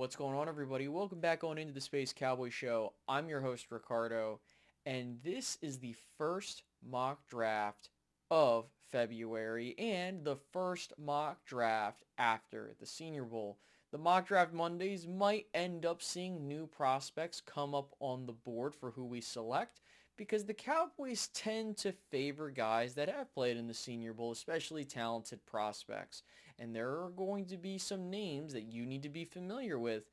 What's going on, everybody? Welcome back on into the Space Cowboy Show. I'm your host, Ricardo, and this is the first mock draft of February and the first mock draft after the Senior Bowl. The mock draft Mondays might end up seeing new prospects come up on the board for who we select because the Cowboys tend to favor guys that have played in the Senior Bowl, especially talented prospects. And there are going to be some names that you need to be familiar with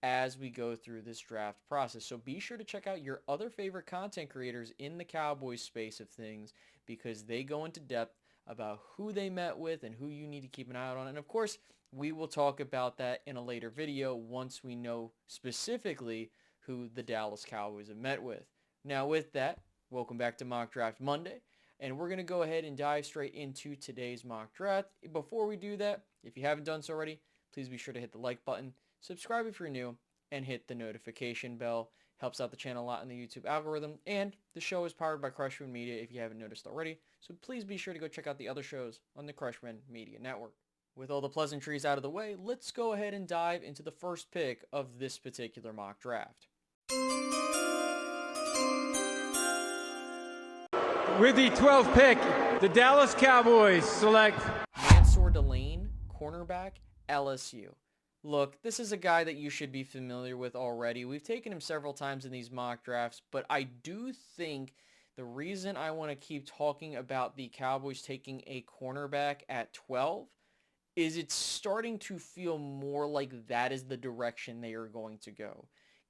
as we go through this draft process. So be sure to check out your other favorite content creators in the Cowboys space of things because they go into depth about who they met with and who you need to keep an eye out on. And of course, we will talk about that in a later video once we know specifically who the Dallas Cowboys have met with. Now with that, welcome back to Mock Draft Monday. And we're going to go ahead and dive straight into today's mock draft. Before we do that, if you haven't done so already, please be sure to hit the like button, subscribe if you're new, and hit the notification bell. Helps out the channel a lot in the YouTube algorithm. And the show is powered by Crushman Media if you haven't noticed already. So please be sure to go check out the other shows on the Crushman Media Network. With all the pleasantries out of the way, let's go ahead and dive into the first pick of this particular mock draft. With the 12th pick, the Dallas Cowboys select Mansour Delane, cornerback, LSU. Look, this is a guy that you should be familiar with already. We've taken him several times in these mock drafts, but I do think the reason I want to keep talking about the Cowboys taking a cornerback at 12 is it's starting to feel more like that is the direction they are going to go.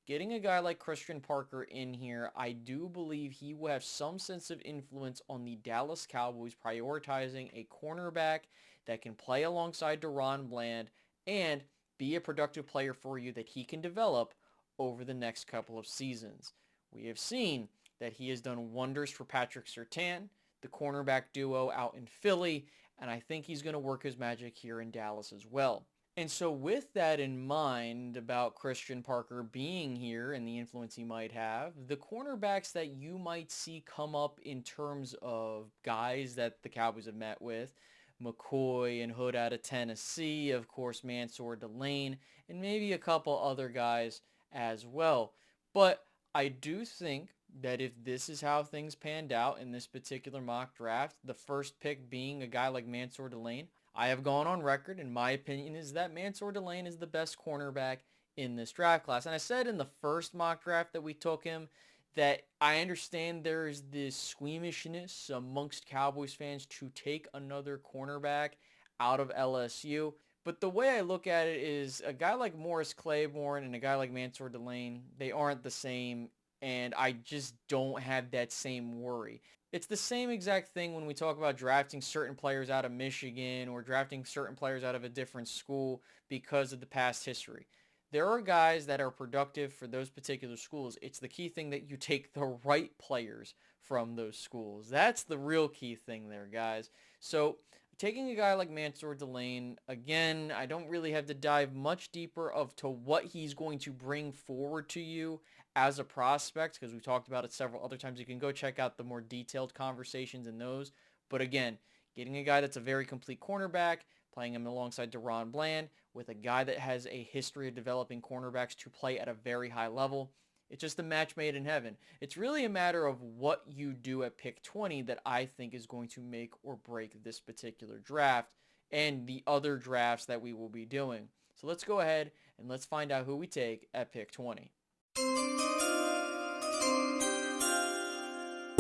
Getting a guy like Christian Parker in here, I do believe he will have some sense of influence on the Dallas Cowboys prioritizing a cornerback that can play alongside DaRon Bland and be a productive player for you that he can develop over the next couple of seasons. We have seen that he has done wonders for Patrick Surtain, the cornerback duo out in Philly, and I think he's going to work his magic here in Dallas as well. And so with that in mind about Christian Parker being here and the influence he might have, the cornerbacks that you might see come up in terms of guys that the Cowboys have met with, McCoy and Hood out of Tennessee, of course Mansour Delane, and maybe a couple other guys as well. But I do think that if this is how things panned out in this particular mock draft, the first pick being a guy like Mansour Delane, I have gone on record, and my opinion is that Mansour Delane is the best cornerback in this draft class. And I said in the first mock draft that we took him that I understand there's this squeamishness amongst Cowboys fans to take another cornerback out of LSU. But the way I look at it is a guy like Morris Claiborne and a guy like Mansour Delane, they aren't the same, and I just don't have that same worry. It's the same exact thing when we talk about drafting certain players out of Michigan or drafting certain players out of a different school because of the past history. There are guys that are productive for those particular schools. It's the key thing that you take the right players from those schools. That's the real key thing there, guys. So taking a guy like Mansour Delane, again, I don't really have to dive much deeper to what he's going to bring forward to you as a prospect, because we've talked about it several other times. You can go check out the more detailed conversations in those. But again, getting a guy that's a very complete cornerback, playing him alongside DaRon Bland, with a guy that has a history of developing cornerbacks to play at a very high level, it's just a match made in heaven. It's really a matter of what you do at pick 20 that I think is going to make or break this particular draft and the other drafts that we will be doing. So let's go ahead and let's find out who we take at pick 20.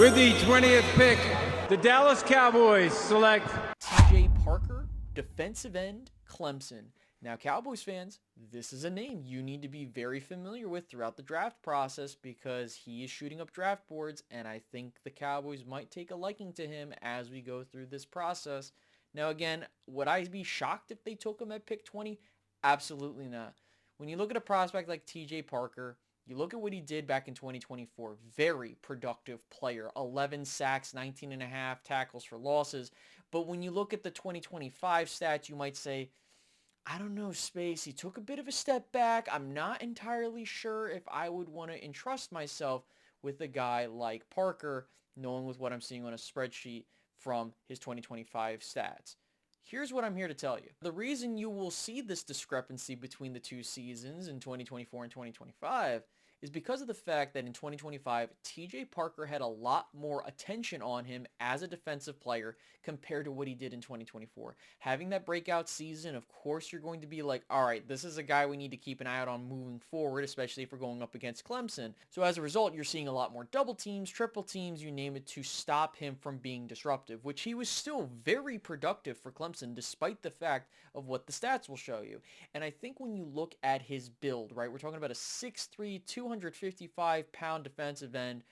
with the 20th pick, the Dallas Cowboys select TJ Parker, defensive end, Clemson. Now, Cowboys fans, this is a name you need to be very familiar with throughout the draft process because he is shooting up draft boards, and I think the Cowboys might take a liking to him as we go through this process. Now, again, would I be shocked if they took him at pick 20? Absolutely not. When you look at a prospect like TJ Parker, you look at what he did back in 2024, very productive player, 11 sacks, 19 and a half tackles for losses. But when you look at the 2025 stats, you might say, I don't know, Space, he took a bit of a step back. I'm not entirely sure if I would want to entrust myself with a guy like Parker, knowing with what I'm seeing on a spreadsheet from his 2025 stats. Here's what I'm here to tell you. The reason you will see this discrepancy between the two seasons in 2024 and 2025 is because of the fact that in 2025, TJ Parker had a lot more attention on him as a defensive player compared to what he did in 2024. Having that breakout season, of course, you're going to be like, all right, this is a guy we need to keep an eye out on moving forward, especially if we're going up against Clemson. So as a result, you're seeing a lot more double teams, triple teams, you name it, to stop him from being disruptive, which he was still very productive for Clemson despite the fact of what the stats will show you. And I think when you look at his build, right, we're talking about a 6'3", 255-pound defensive end,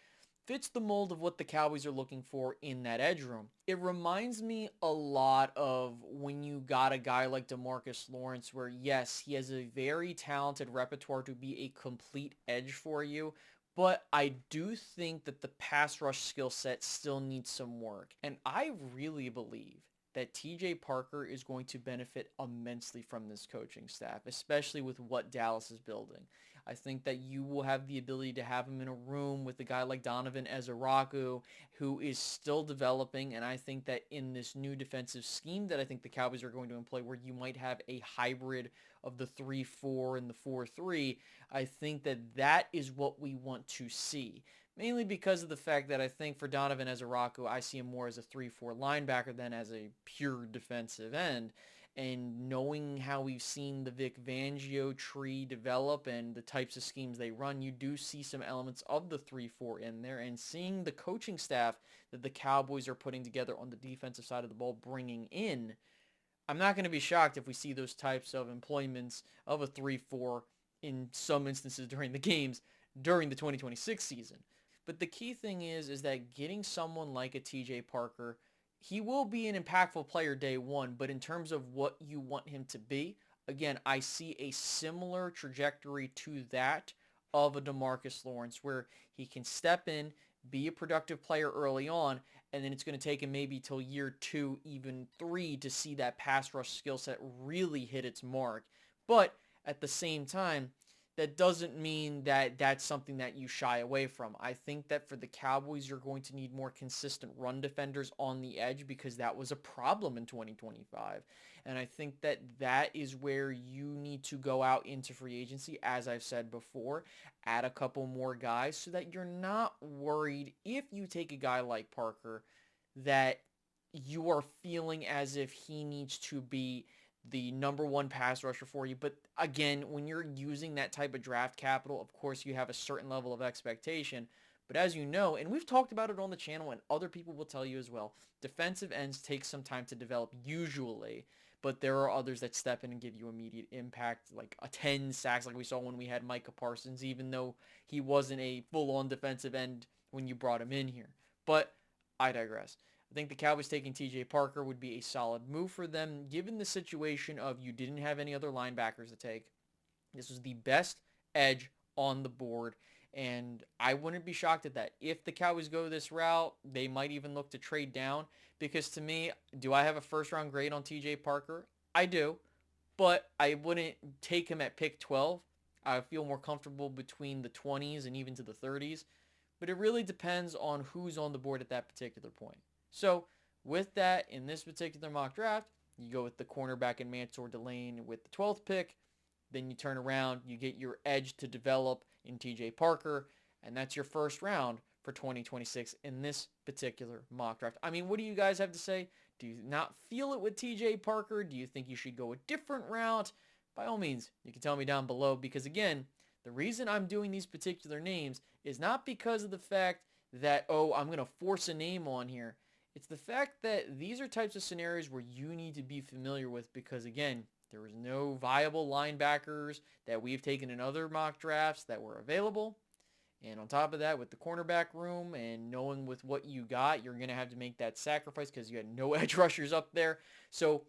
fits the mold of what the Cowboys are looking for in that edge room. It reminds me a lot of when you got a guy like DeMarcus Lawrence, where yes, he has a very talented repertoire to be a complete edge for you, but I do think that the pass rush skill set still needs some work. And I really believe that TJ Parker is going to benefit immensely from this coaching staff, especially with what Dallas is building. I think that you will have the ability to have him in a room with a guy like Donovan Ezeraku, who is still developing, and I think that in this new defensive scheme that I think the Cowboys are going to employ, where you might have a hybrid of the 3-4 and the 4-3, I think that that is what we want to see. Mainly because of the fact that I think for Donovan Ezeraku, I see him more as a 3-4 linebacker than as a pure defensive end. And knowing how we've seen the Vic Fangio tree develop and the types of schemes they run, you do see some elements of the 3-4 in there. And seeing the coaching staff that the Cowboys are putting together on the defensive side of the ball bringing in, I'm not going to be shocked if we see those types of employments of a 3-4 in some instances during the games during the 2026 season. But the key thing is that getting someone like a TJ Parker, he will be an impactful player day one, but in terms of what you want him to be, again, I see a similar trajectory to that of a DeMarcus Lawrence, where he can step in, be a productive player early on, and then it's going to take him maybe till year 2, even 3, to see that pass rush skill set really hit its mark. But at the same time, that doesn't mean that that's something that you shy away from. I think that for the Cowboys, you're going to need more consistent run defenders on the edge, because that was a problem in 2025. And I think that that is where you need to go out into free agency, as I've said before, add a couple more guys so that you're not worried if you take a guy like Parker that you are feeling as if he needs to be the number one pass rusher for you. But again, when you're using that type of draft capital, of course you have a certain level of expectation. But as you know, and we've talked about it on the channel and other people will tell you as well, defensive ends take some time to develop usually, but there are others that step in and give you immediate impact, like a 10 sacks like we saw when we had Micah Parsons, even though he wasn't a full-on defensive end when you brought him in here. But I digress. I think the Cowboys taking TJ Parker would be a solid move for them, given the situation of you didn't have any other linebackers to take. This was the best edge on the board, and I wouldn't be shocked at that. If the Cowboys go this route, they might even look to trade down, because to me, do I have a first-round grade on TJ Parker? I do, but I wouldn't take him at pick 12. I feel more comfortable between the 20s and even to the 30s, but it really depends on who's on the board at that particular point. So with that, in this particular mock draft, you go with the cornerback and Mansour Delane with the 12th pick. Then you turn around, you get your edge to develop in TJ Parker, and that's your first round for 2026 in this particular mock draft. I mean, what do you guys have to say? Do you not feel it with TJ Parker? Do you think you should go a different route? By all means, you can tell me down below, because again, the reason I'm doing these particular names is not because of the fact that, oh, I'm going to force a name on here. It's the fact that these are types of scenarios where you need to be familiar with, because again, there was no viable linebackers that we've taken in other mock drafts that were available. And on top of that, with the cornerback room and knowing with what you got, you're going to have to make that sacrifice because you had no edge rushers up there. So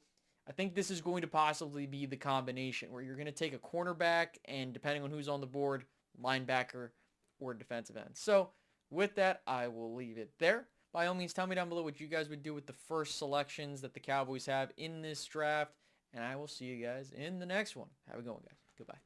I think this is going to possibly be the combination where you're going to take a cornerback and, depending on who's on the board, linebacker or defensive end. So with that, I will leave it there. By all means, tell me down below what you guys would do with the first selections that the Cowboys have in this draft, and I will see you guys in the next one. Have a good one, guys. Goodbye.